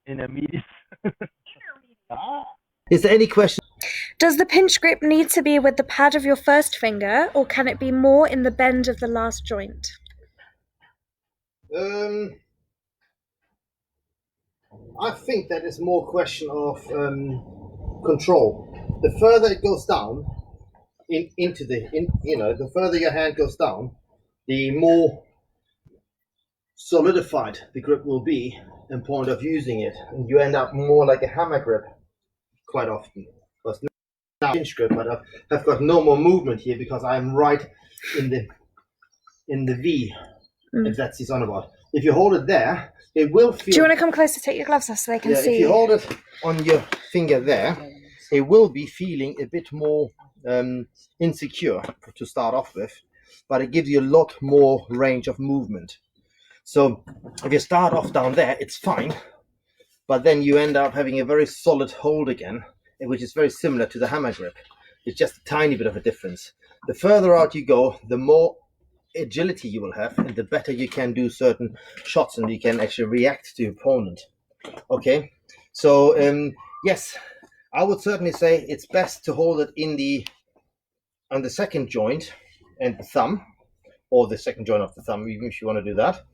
Intermediate. Ah. Is there any question? Does the pinch grip need to be with the pad of your first finger, or can it be more in the bend of the last joint? I think that is more a question of control. The further it goes down the further your hand goes down, the more solidified the grip will be in point of using it, and you end up more like a hammer grip quite often. Because now pinch grip, but I've got no more movement here because I'm right in the V. If that's what it's on about. If you hold it there, it will feel. Do you want to come closer? Take your gloves off so they can see. If you hold it on your finger there, it will be feeling a bit more insecure to start off with, but it gives you a lot more range of movement. So if you start off down there, it's fine, but then you end up having a very solid hold again, which is very similar to the hammer grip. It's just a tiny bit of a difference. The further out you go, the more agility you will have, and the better you can do certain shots, and you can actually react to your opponent. Okay, so yes, I would certainly say it's best to hold it on the second joint and the thumb, or the second joint of the thumb, even if you want to do that.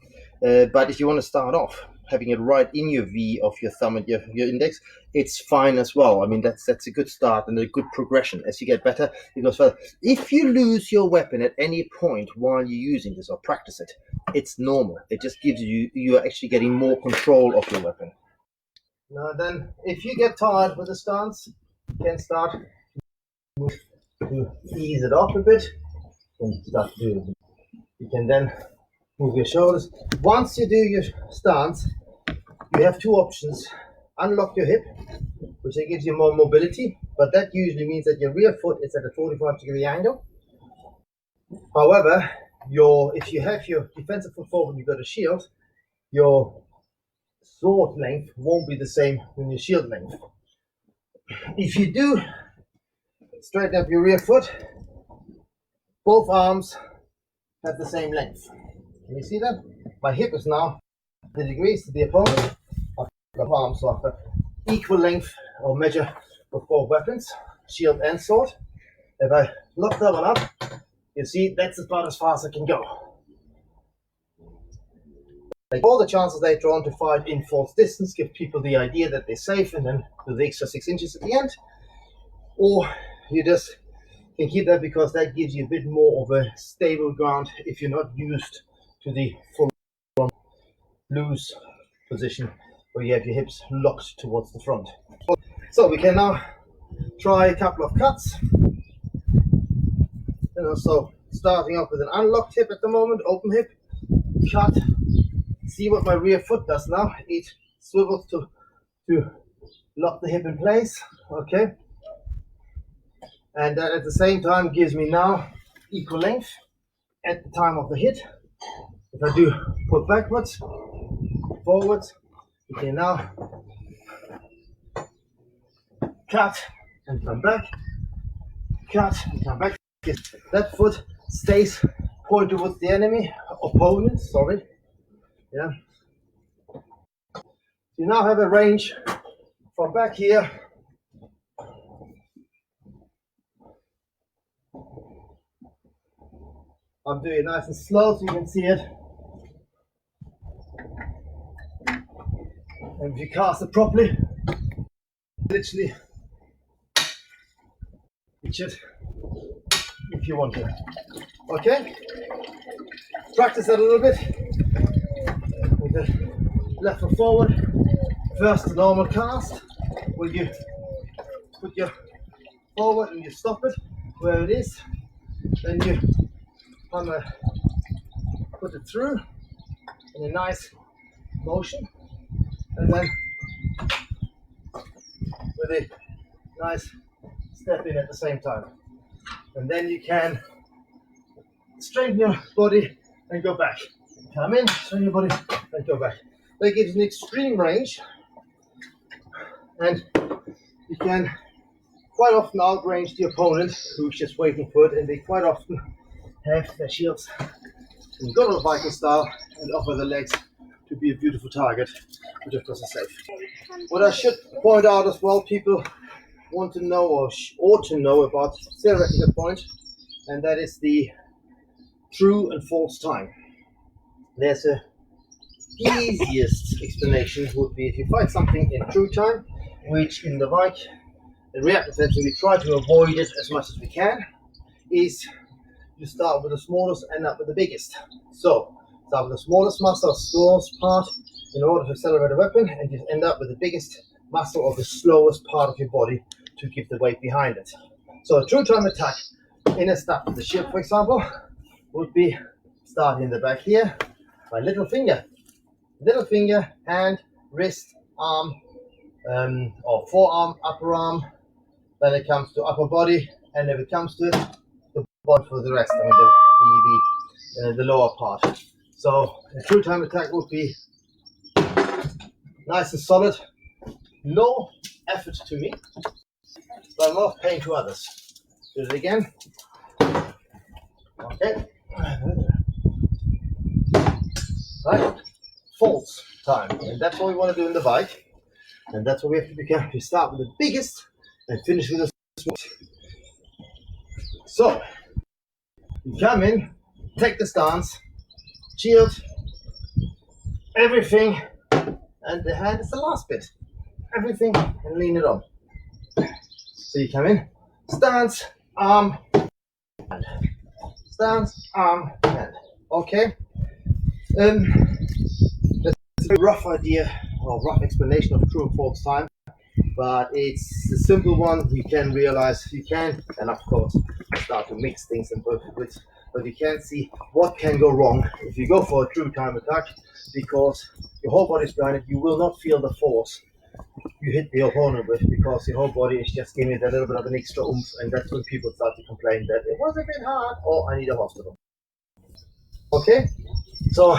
But if you want to start off having it right in your V of your thumb and your index, it's fine as well. I mean, that's a good start and a good progression. As you get better, it goes further. If you lose your weapon at any point while you're using this or practice it, it's normal. It just gives you're actually getting more control of your weapon. Now then, if you get tired with the stance, you can start to ease it off a bit and start doing it. You can then move your shoulders. Once you do your stance, you have two options. Unlock your hip, which gives you more mobility, but that usually means that your rear foot is at a 45-degree angle. However, if you have your defensive foot forward and you've got a shield, your sword length won't be the same than your shield length. If you do straighten up your rear foot, both arms have the same length. Can you see that? My hip is now the degrees to the opponent. I've got arms, so I've got equal length or measure of both weapons, shield and sword. If I lock that one up, you see that's about as far as I can go. Like all the chances they're drawn to fight in false distance give people the idea that they're safe and then do the extra 6 inches at the end. Or you just can keep that because that gives you a bit more of a stable ground if you're not used to the full loose position where you have your hips locked towards the front. So we can now try a couple of cuts. And also starting off with an unlocked hip at the moment, open hip, cut. See what my rear foot does now. It swivels to lock the hip in place. Okay. And that at the same time gives me now equal length at the time of the hit. If I do put backwards, forwards, you can now cut and come back, cut and come back. That foot stays pointed towards the opponent, sorry. Yeah. You now have a range from back here I'm doing it nice and slow so you can see it. And if you cast it properly, literally reach it if you want to. Okay? Practice that a little bit. With the left foot forward. First, the normal cast, where you put your forward and you stop it where it is. Then you put it through in a nice motion, and then with a nice step in at the same time. And then you can straighten your body and go back. Come in, straighten your body and go back. That gives an extreme range, and you can quite often outrange the opponent who's just waiting for it, and they quite often have their shields in good old Viking style and offer the legs to be a beautiful target, which of course is safe. What I should point out as well, people want to know or ought to know about theoretical point, and that is the true and false time. There's a easiest explanation would be if you find something in true time, which in the bike, the reactive sensing, we try to avoid it as much as we can, is you start with the smallest, end up with the biggest. So start with the smallest muscle, slowest part, in order to accelerate a weapon, and you end up with the biggest muscle of the slowest part of your body to give the weight behind it. So a true time attack in a step with the shield, for example, would be starting in the back here, my little finger, hand, wrist, arm, or forearm, upper arm. Then it comes to upper body, and if it comes to the body for the rest, I mean the lower part. So a true time attack would be nice and solid, no effort to me, but more pain to others. Do it again. Okay. Right. False time, and that's what we want to do in the bike, and that's what we have to become. We start with the biggest and finish with the smallest. So you come in, take the stance, shield, everything, and the hand is the last bit. Everything, and lean it on. So you come in, stance, arm, hand. Stance, arm, hand. Okay. That's a rough idea or rough explanation of true and false time, but it's a simple one. You can realize you can, and of course, start to mix things and work with it, but you can see what can go wrong if you go for a true time attack, because your whole body is behind it. You will not feel the force you hit the opponent with, because your whole body is just giving it a little bit of an extra oomph, and that's when people start to complain that it was a bit hard or I need a hospital. Okay, so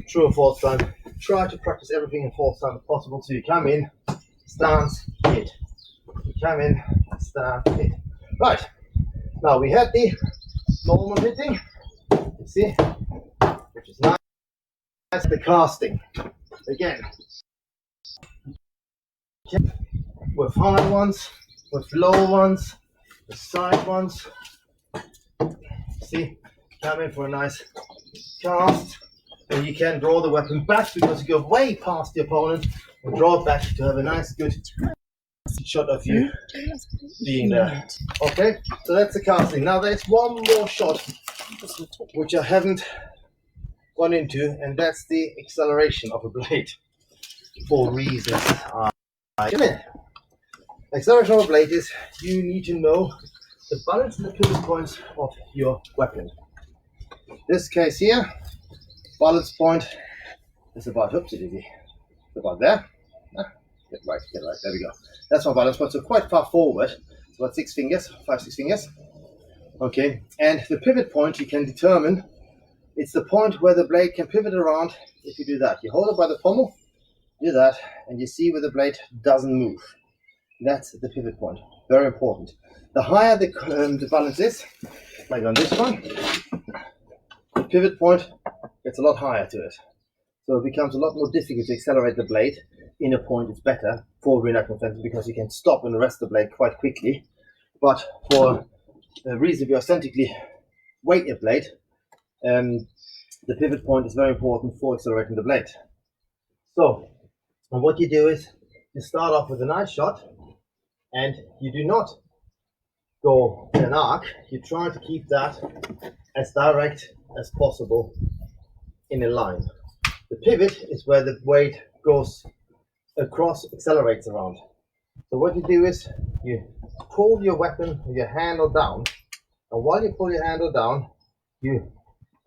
true and false time. Try to practice everything in false time as possible. So you come in, stance, hit. You come in, stance, hit. Right, now we had the normal hitting, you see, which is nice. The casting, again, with high ones, with low ones, with side ones. See, come in for a nice cast, and you can draw the weapon back because you go way past the opponent and draw it back to have a nice good shot of you being there. Okay, so that's the casting. Now there's one more shot which I haven't gone into, and that's the acceleration of a blade, for reasons I admit. Acceleration of a blade is you need to know the balance and the pivot points of your weapon. This case here, balance point is about, about there. Get right, there we go. That's my balance point, so quite far forward. It's about 6 fingers, 5-6 fingers. Okay, and the pivot point you can determine, it's the point where the blade can pivot around. If you do that, you hold it by the pommel, do that, and you see where the blade doesn't move. That's the pivot point, very important. The higher the balance is, like on this one, the pivot point gets a lot higher to it. So it becomes a lot more difficult to accelerate the blade. In a point it's better for reenactment fencing because you can stop and arrest the blade quite quickly. But for a reason we authentically weight a blade, the pivot point is very important for accelerating the blade. So, and what you do is you start off with a nice shot, and you do not go in an arc. You try to keep that as direct as possible in a line. The pivot is where the weight goes across, accelerates around. So what you do is you pull your weapon with your handle down, and while you pull your handle down, you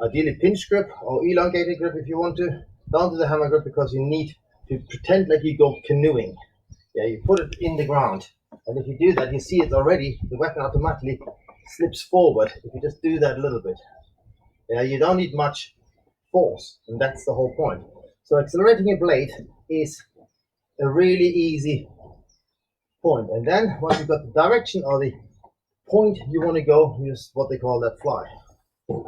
ideally pinch grip or elongated grip if you want to, down to the hammer grip, because you need to pretend like you go canoeing. Yeah, you put it in the ground, and if you do that, you see it's already, the weapon automatically slips forward if you just do that a little bit. Yeah, you don't need much force, and that's the whole point. So accelerating a blade is a really easy point, and then once you've got the direction or the point you want to go, use what they call that fly.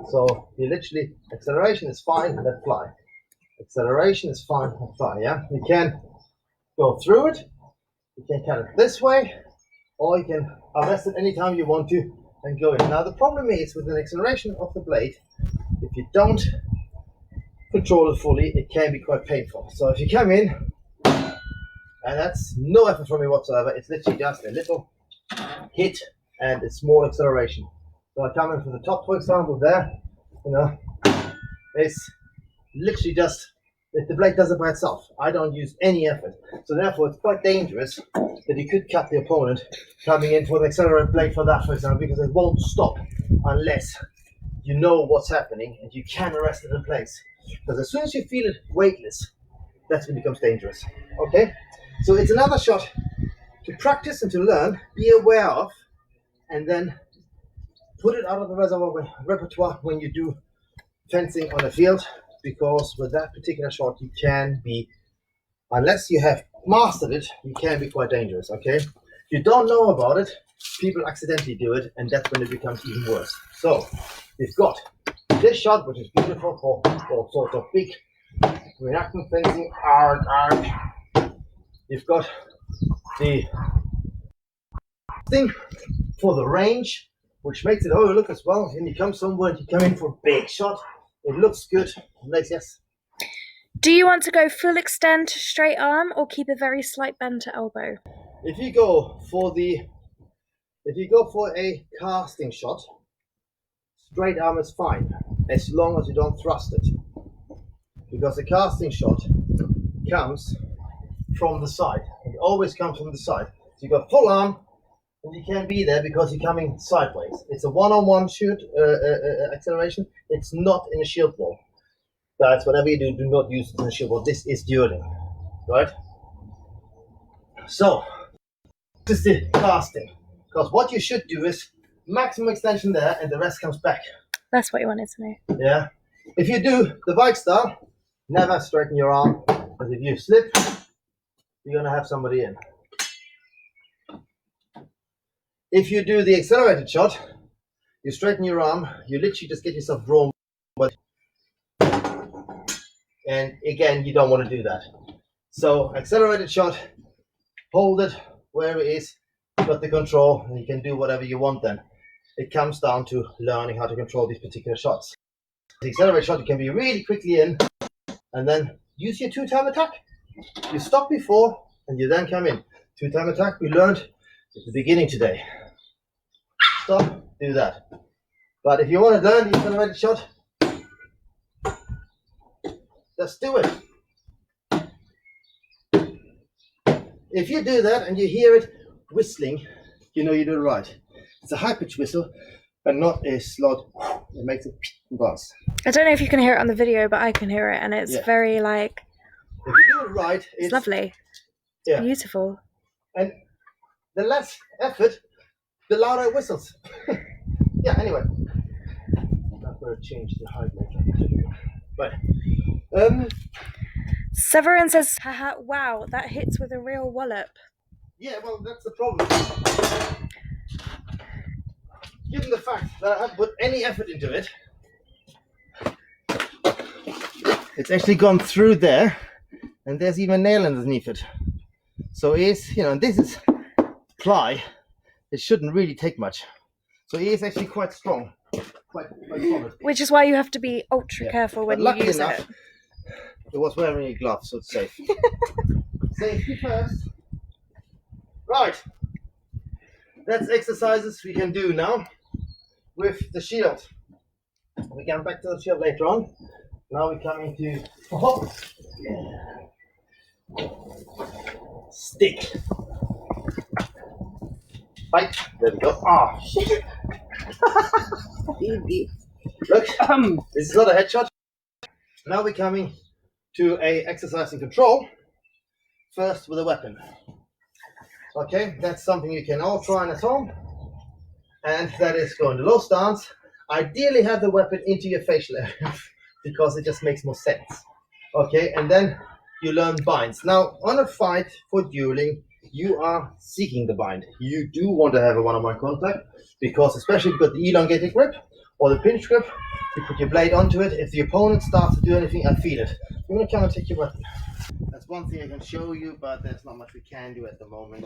So you literally, acceleration is fine, let fly. Acceleration is fine, yeah. You can go through it, you can cut it this way, or you can arrest it anytime you want to and go in. Now the problem is with an acceleration of the blade, if you don't control it fully, it can be quite painful. So if you come in, and that's no effort from me whatsoever, it's literally just a little hit and a small acceleration. So I come in from the top, for example, there, you know, it's literally just, if the blade does it by itself, I don't use any effort. So therefore it's quite dangerous that you could cut the opponent coming in for the accelerated blade for that, for example, because it won't stop unless you know what's happening and you can arrest it in place. Because as soon as you feel it weightless, that's when it becomes dangerous. Okay? So it's another shot to practice and to learn, be aware of, and then put it out of the repertoire when you do fencing on a field, because with that particular shot you can be, unless you have mastered it, you can be quite dangerous. Okay? If you don't know about it, people accidentally do it, and that's when it becomes even worse. So you've got this shot, which is beautiful for all sorts of big reenactment fencing. You've got the thing for the range, which makes it, oh look as well, when you come somewhere and you come in for a big shot, it looks good. Yes. Do you want to go full extend to straight arm or keep a very slight bend to elbow? If you go for a casting shot, straight arm is fine, as long as you don't thrust it. Because the casting shot comes from the side. It always comes from the side. So you got full arm, and you can't be there because you're coming sideways. It's a one-on-one shoot acceleration. It's not in a shield wall. Guys, whatever you do, do not use it in a shield wall. This is dueling, right? So this is the casting. Because what you should do is maximum extension there, and the rest comes back. That's what you wanted to know. Yeah. If you do the bike style, never straighten your arm, because if you slip, you're gonna have somebody in. If you do the accelerated shot, you straighten your arm, you literally just get yourself drawn. And again, you don't want to do that. So accelerated shot, hold it where it is, got the control, and you can do whatever you want then. It comes down to learning how to control these particular shots. The accelerated shot, you can be really quickly in, and then use your two-time attack. You stop before, and you then come in. Two-time attack, we learned at the beginning today. Stop, do that. But if you want to learn the accelerated shot, just do it. If you do that and you hear it whistling, you know you do it right. It's a high-pitched whistle, but not a slot. It makes a buzz. I don't know if you can hear it on the video, but I can hear it, and it's very like. If you do it right, it's lovely. Yeah. Beautiful. And the less effort, the louder it whistles. Yeah. Anyway, I'm going to change the height later. But Severin says, haha, wow, that hits with a real wallop. Yeah, well, that's the problem. Given the fact that I haven't put any effort into it, it's actually gone through there, and there's even a nail underneath it. So it's, and this is ply. It shouldn't really take much. So it is actually quite strong, quite solid. Which is why you have to be ultra careful when you use it. It was wearing a glove, so it's safe. Safety first. Right. That's exercises we can do now with the shield. We come back to the shield later on. Now we're coming to stick. Right, there we go. Ah, shit. Look, this is not a headshot. Now we're coming to a exercise in control. First with a weapon. Okay, that's something you can all try at home. And that is go into low stance. Ideally have the weapon into your facial area because it just makes more sense. Okay, and then you learn binds. Now, on a fight for dueling, you are seeking the bind. You do want to have a one-on-one contact because especially if you've got the elongated grip or the pinch grip, You put your blade onto it. If the opponent starts to do anything, I feel it. You're going to come and take your weapon. That's one thing I can show you, but there's not much we can do at the moment.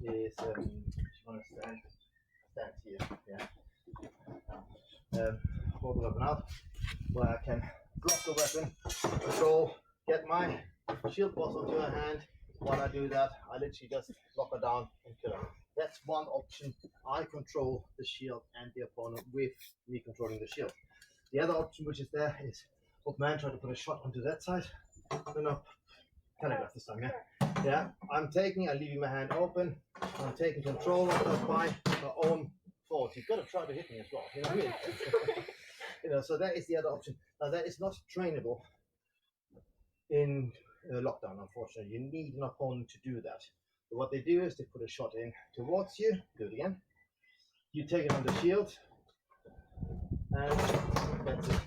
Is you want to stand here, yeah. Hold the weapon out, where I can drop the weapon, control, get my shield boss onto her hand. While I do that, I literally just lock her down and kill her. That's one option. I control the shield and the opponent with me controlling the shield. The other option which is there is old man try to put a shot onto that side. No, telegraph this time, yeah? Yeah, I'm leaving my hand open. I'm taking control of her by my own fault. You've got to try to hit me as well, you know what I mean? You know, so that is the other option. Now that is not trainable in lockdown, unfortunately. You need an opponent to do that. So what they do is they put a shot in towards you. Do it again. You take it on the shield, and that's it.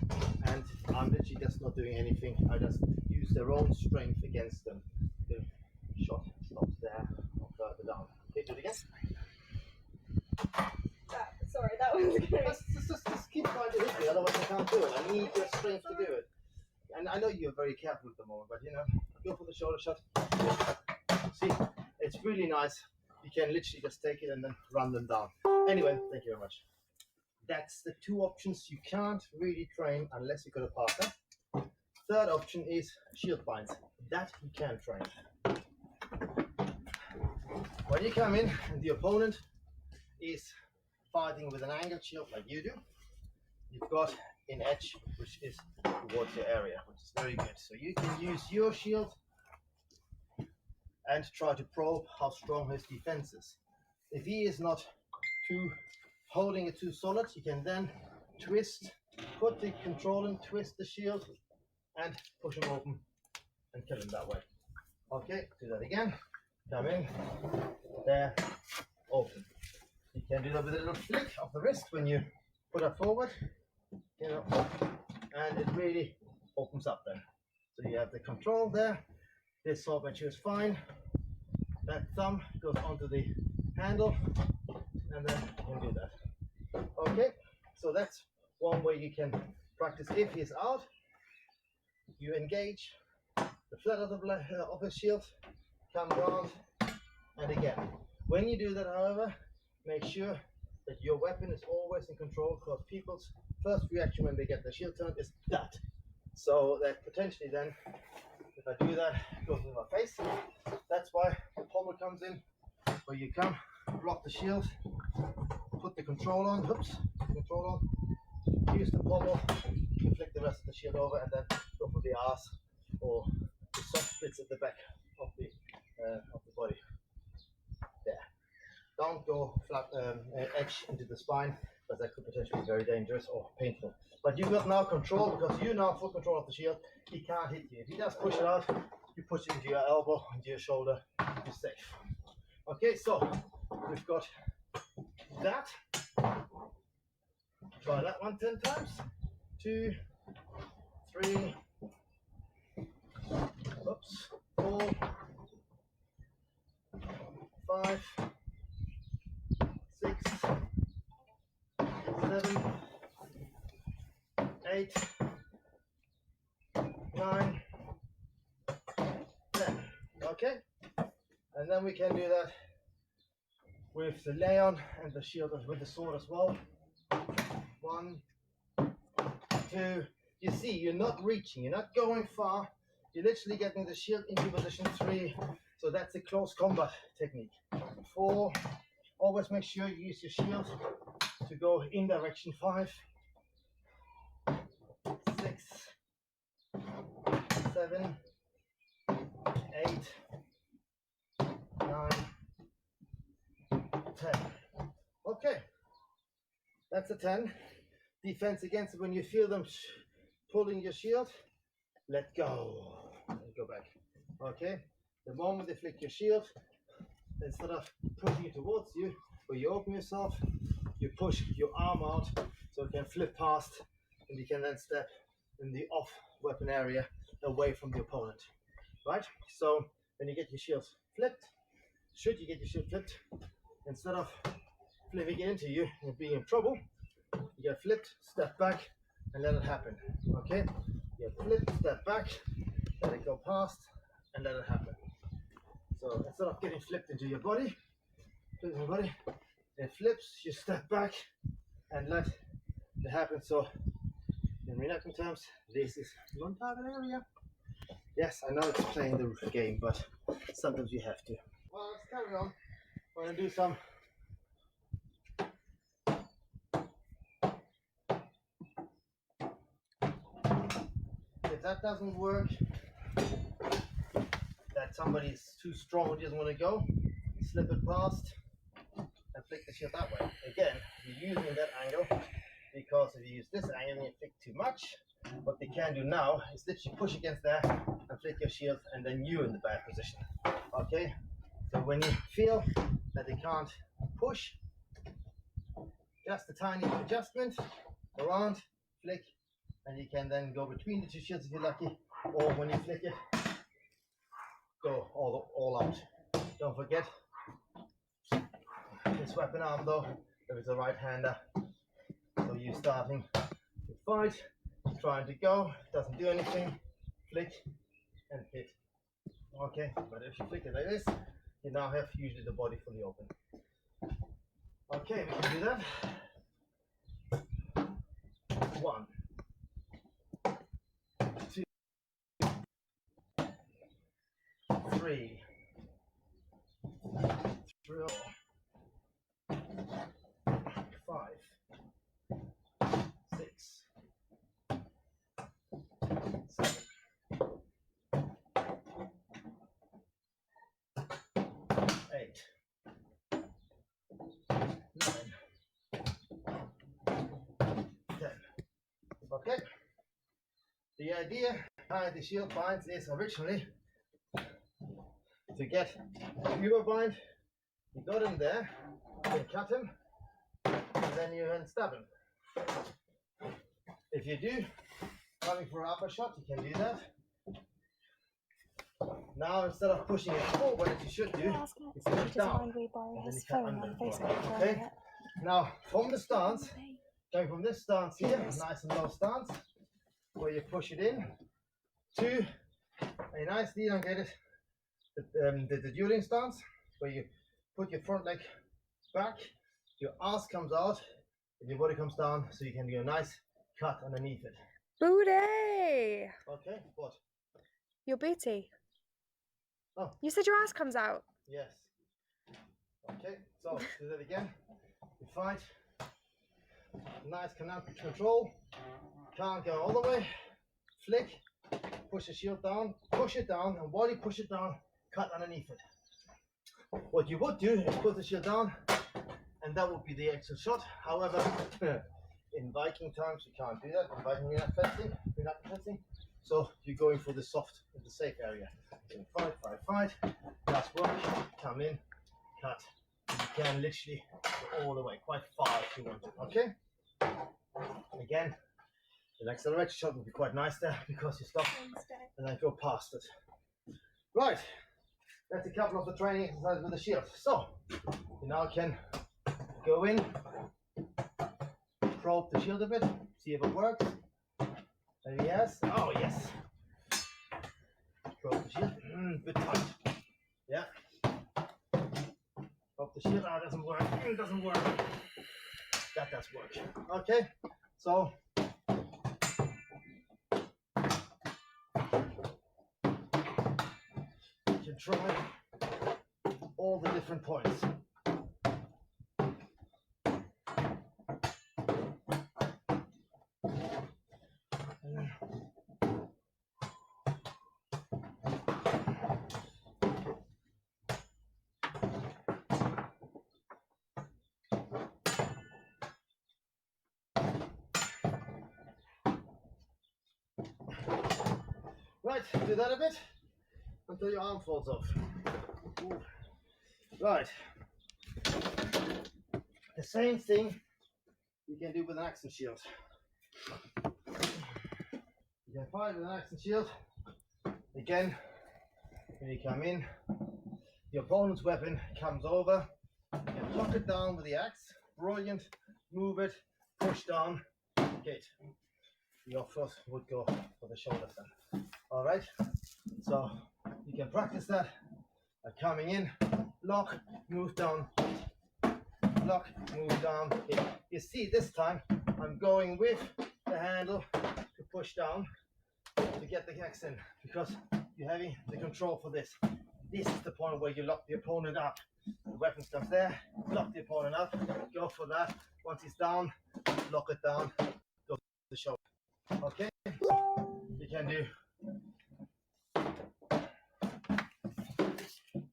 And I'm literally just not doing anything. I just use their own strength against them. The shot stops there or further down. Okay, do it again. Sorry, that was good. Just keep trying to hit me, otherwise I can't do it. I need your strength to do it. And I know you're very careful at the moment, but you know, go for the shoulder shot. See, it's really nice. You can literally just take it and then run them down. Anyway, thank you very much. That's the two options you can't really train unless you've got a partner. Third option is shield binds. That you can train. When you come in and the opponent is fighting with an angled shield like you do, you've got an edge which is towards your area, which is very good. So you can use your shield and try to probe how strong his defense is. If he is not holding it too solid, you can then twist, put the control in, twist the shield, and push him open and kill him that way. Okay, do that again. Come in, there, open. You can do that with a little flick of the wrist when you put it forward, you know, and it really opens up then. So you have the control there. This sword mature is fine. That thumb goes onto the handle, and then you can do that. Okay, so that's one way you can practice. If he's out, you engage the flat of his shield, come round, and again. When you do that, however, make sure that your weapon is always in control, because people's first reaction when they get the shield turned is that. So that potentially then, if I do that, it goes in my face. That's why the pommel comes in, where you come, block the shield, put the control on, use the pommel, inflict the rest of the shield over, and then go for the arse or the soft bits at the back of the body. There. Don't go flat edge into the spine, because that could potentially be very dangerous or painful. But you've got now control, because you now have full control of the shield. He can't hit you. If he does push it out, you push it into your elbow, into your shoulder, you're safe. Okay, so we've got that. Try that one 10 times. 2, 3, oops, 4, 5, 6, 7, 8, 9, 10. Okay, and then we can do that with the Leon and the shield, with the sword as well. 1, 2. You see, you're not reaching, you're not going far. You're literally getting the shield into position. 3. So that's a close combat technique. 4. Always make sure you use your shield to go in direction. 5, 6, 7, 8, 9, 10. Okay, that's a 10. Defense against it. When you feel them pulling your shield, let go and go back. Okay, the moment they flick your shield, instead of pushing it towards you, where you open yourself, you push your arm out so it can flip past, and you can then step in the off weapon area away from the opponent. Right? So when you get your shield flipped, should you get your shield flipped, instead of flipping it into you and being in trouble, you get flipped, step back, and let it happen. Okay? You flip, step back, let it go past, and let it happen. So instead of getting flipped into your body, it flips, you step back, and let it happen. So in reenactment terms, this is non-target area. Yes, I know it's playing the game, but sometimes you have to. Well, let's carry on. We're going to do some if that doesn't work, that somebody is too strong or doesn't want to go, slip it past and flick the shield that way. Again, you're using that angle because if you use this angle and you flick too much, what they can do now is literally push against there and flick your shield, and then you're in the bad position. Okay? So when you feel that they can't push, just a tiny adjustment, around, flick, and you can then go between the two shields if you're lucky, or when you flick it, go all out. Don't forget this weapon arm though, if it's a right-hander, so you're starting to fight, trying to go, doesn't do anything, flick and hit. Okay, but if you flick it like this, you now have usually the body fully open. Okay, we can do that. 1, 2, 3, 4, 5, 6, 7, 8, 9, 10. Okay. The idea behind the shield binds is originally to get a viewer bind. You got him there, you can cut him, and then you can stab him. If you do, coming for an upper shot, you can do that. Now instead of pushing it forward, as you should do, you push it down, and then you cut under. Okay? Now from the stance, going from this stance here, nice and low stance, where you push it in, to a nice elongated the dueling stance, where you put your front leg back, your ass comes out, and your body comes down, so you can do a nice cut underneath it. Booty! Okay, what? Your booty. Oh. You said your ass comes out. Yes. Okay, so do that again. You fight. Nice control. Can't go all the way. Flick. Push the shield down. Push it down. And while you push it down, cut underneath it. What you would do is put the shield down, and that would be the actual shot. However, in Viking times, you can't do that. In Viking, you're not fencing. So you're going for the soft, the safe area. So fight. Last work. Come in, cut. You can literally go all the way, quite far if you want to. Okay. Again, an acceleration shot would be quite nice there because you stop and then go past it. Right. That's a couple of the training exercises with the shield. So you now can go in, probe the shield a bit, see if it works. Maybe yes. Oh yes. Probe the shield. Bit tight. Yeah. Probe the shield. Oh, it doesn't work. It doesn't work. That does work. Okay. So you can try all the different points. Right, do that a bit until your arm falls off. Ooh. Right. The same thing you can do with an axe and shield. You can fight with an axe and shield. Again, when you come in, the opponent's weapon comes over. You can pluck it down with the axe. Brilliant. Move it, push down, hit. your foot would go for the shoulder then. All right, so you can practice that by coming in, lock, move down, lock, move down. Okay. You see, this time I'm going with the handle to push down to get the axe in, because you're having the control for this. This is the point where you lock the opponent up. The weapon comes there, lock the opponent up, go for that. Once he's down, lock it down, go to the shoulder. Okay? You can do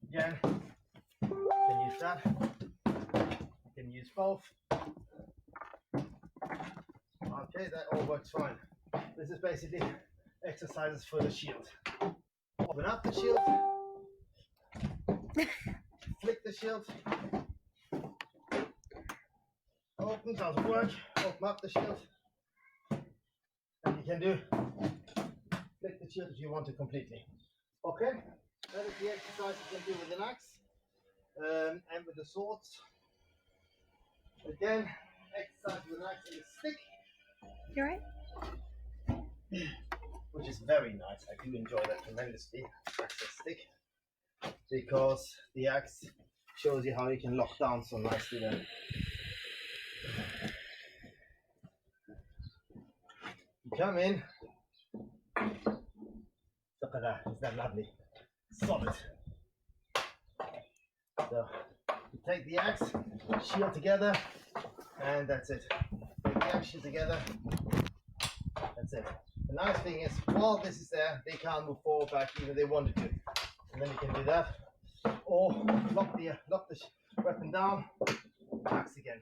again. You can use that. You can use both. Okay, that all works fine. This is basically exercises for the shield. Open up the shield. Flick the shield. Open, doesn't work. Open up the shield. And you can do flick the shield if you want to completely. Okay, that is the exercise you can do with an axe and with the swords. Again, exercise with an axe and a stick. You're right. Which is very nice. I do enjoy that tremendously. Axe and stick, because the axe shows you how you can lock down so nicely then. You come in. Look at that, isn't that lovely? Solid. So you take the axe, shield together, and that's it. Take the axe, shield together, that's it. The nice thing is, while this is there, they can't move forward, back, even if they wanted to. And then you can do that. Or lock the weapon down, axe again.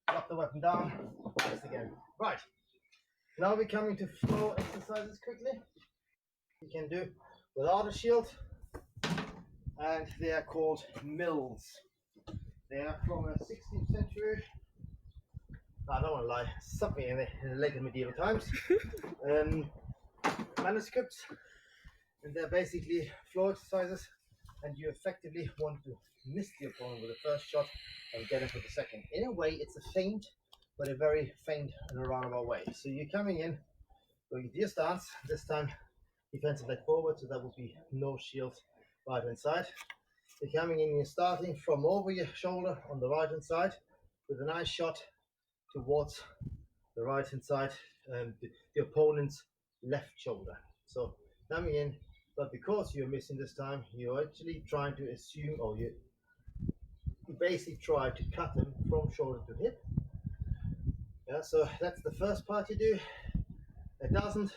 Lock the weapon down, axe again. Right. Now we're coming to flow exercises quickly. You can do without a shield, and they are called mills. They are from the 16th century. I don't want to lie, something in the later medieval times. Manuscripts, and they're basically flow exercises, and you effectively want to miss the opponent with the first shot and get him for the second. In a way, it's a feint, but a very faint and a roundabout way. So you're coming in, going to your stance, this time defensive leg forward, so that would be no shield right hand side. You're coming in, you're starting from over your shoulder on the right hand side with a nice shot towards the right hand side, the opponent's left shoulder. So coming in, but because you're missing this time, you're actually trying to assume, or you basically try to cut them from shoulder to hip. Yeah, so that's the first part you do. It doesn't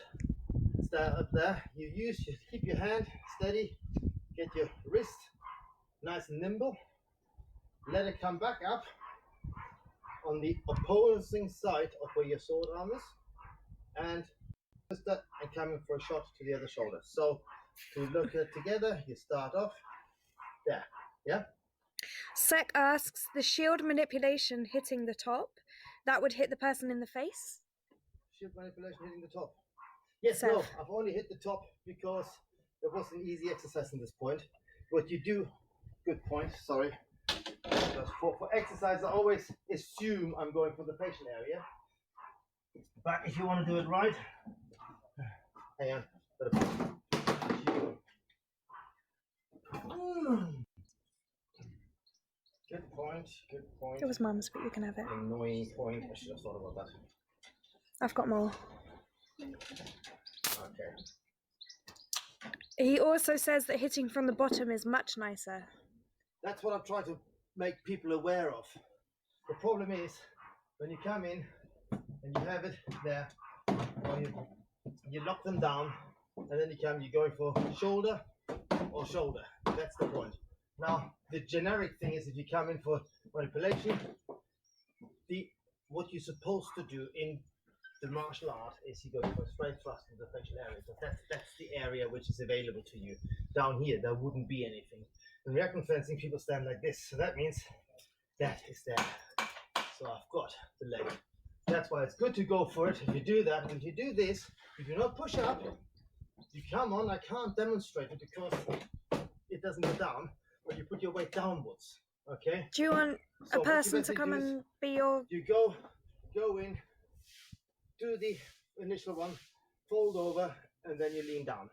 stand up there. You keep your hand steady, get your wrist nice and nimble, let it come back up on the opposing side of where your sword arm is, and coming for a shot to the other shoulder. So to look at together, you start off there. Yeah. Sek asks, the shield manipulation hitting the top, that would hit the person in the face? Shield manipulation hitting the top. Yes, So- no, I've only hit the top because it was an easy exercise in this point. What you do, good point, sorry. Because for exercise, I always assume I'm going for the facial area. But if you want to do it right, hang on. Good point, good point. It was Mum's, but you can have it. Annoying point, I should have thought about that. I've got more. Okay. He also says that hitting from the bottom is much nicer. That's what I'm trying to make people aware of. The problem is, when you come in and you have it there, or you lock them down, and then you're going for shoulder or shoulder. That's the point. Now, the generic thing is, if you come in for manipulation, what you're supposed to do in the martial art is you go for a straight thrust in the facial area. So that's the area which is available to you. Down here, there wouldn't be anything. In reaction fencing, people stand like this. So that means that is there. So I've got the leg. That's why it's good to go for it. If you do that, and if you do this, if you not push up, you come on. I can't demonstrate it because it doesn't go down, but you put your weight downwards. Okay? Do you want So a what you person to basically come do is and be your... you go in, do the initial one, fold over, and then you lean down.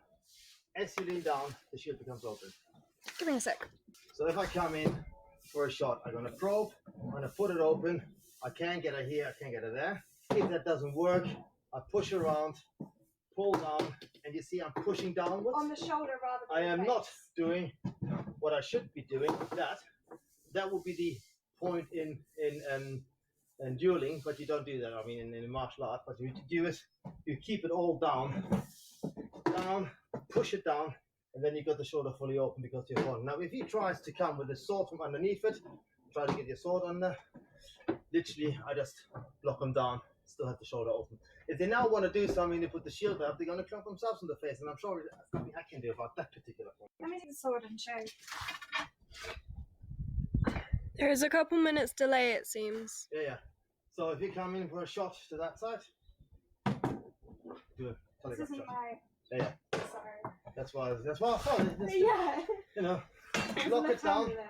As you lean down, the shield becomes open. Give me a sec. So if I come in for a shot, I'm going to probe, I'm going to put it open. I can't get it here, I can't get it there. If that doesn't work, I push around, pull down, and you see I'm pushing downwards. On the shoulder rather than I am the face. not doing what I should be doing. That would be the point in dueling, but you don't do that. I mean, in martial art, but you do is you keep it all down, push it down, and then you got the shoulder fully open because you're falling. Now, if he tries to come with a sword from underneath it, try to get your sword under. Literally, I just block them down. Still have the shoulder open. If they now want to do something, they put the shield up, they're going to clump themselves in the face, and I'm sure there's nothing I can do about that particular point. Let me take the sword and show. There is a couple minutes delay, it seems. Yeah. So if you come in for a shot to that side, do a This telegraph isn't shot. my. Yeah. Sorry. That's why I thought it. Yeah. You know, It's lock my it down. family then.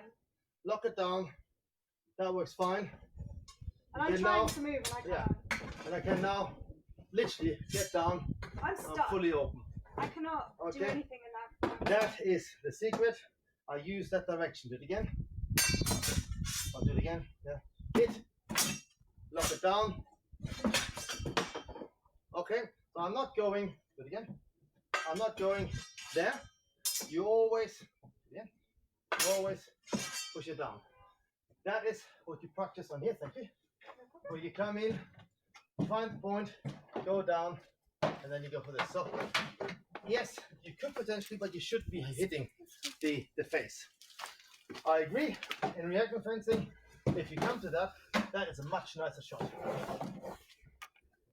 Lock it down. That works fine. And I'm Then trying now- to move and I can't. Yeah. And I can now literally get down. I'm I'm stuck. fully open. I cannot do Okay. anything in that. That is the secret. I use that direction. Do it again. I'll do it again. Yeah. Hit. Lock it down. Okay. So I'm not going. Do it again. I'm not going there. You always. Yeah. Always push it down. That is what you practice on here. Thank you. Where you come in, find the point, go down, and then you go for this. So, yes, you could potentially, but you should be hitting the face. I agree. In reaction fencing, if you come to that, that is a much nicer shot.